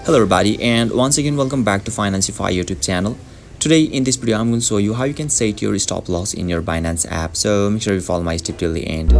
Hello everybody, and once again welcome back to Financify YouTube channel. Today in this video I'm going to show you how you can set your stop loss in your Binance app. So make sure you follow my step till the end.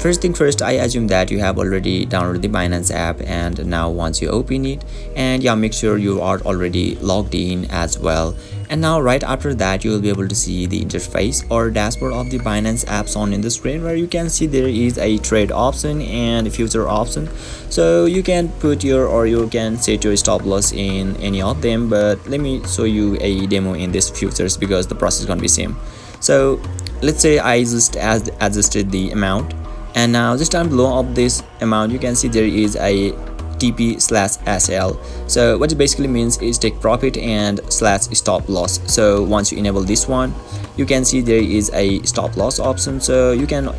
First thing first, I assume that you have already downloaded the Binance app, and now once you open it, and yeah, make sure you are already logged in as well. And now right after that, you will be able to see the interface or dashboard of the Binance apps on in the screen, where you can see there is a trade option and a future option. So you can put your or you can set your stop loss in any of them, but let me show you a demo in this futures because the process is gonna be same. So let's say I just adjusted the amount, and now just down below of this amount you can see there is a TP/SL. So what it basically means is take profit and /stop loss. So once you enable this one, you can see there is a stop loss option, so you can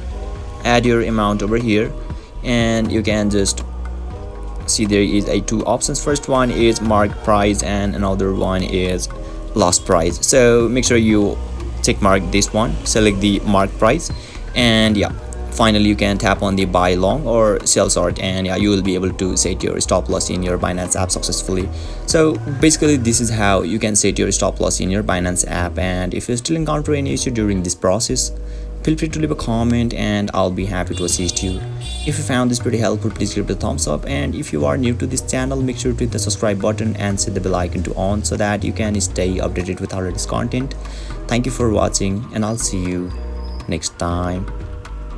add your amount over here, and you can just see there is a two options. First one is mark price and another one is loss price. So make sure you tick mark this one, select the mark price, and yeah, finally you can tap on the buy long or sell short, and yeah, you will be able to set your stop loss in your Binance app successfully. So basically this is how you can set your stop loss in your Binance app. And if you still encounter any issue during this process, feel free to leave a comment and I'll be happy to assist you. If you found this pretty helpful, please give it a thumbs up, and if you are new to this channel, make sure to hit the subscribe button and set the bell icon to on so that you can stay updated with our latest content. Thank you for watching, and I'll see you next time.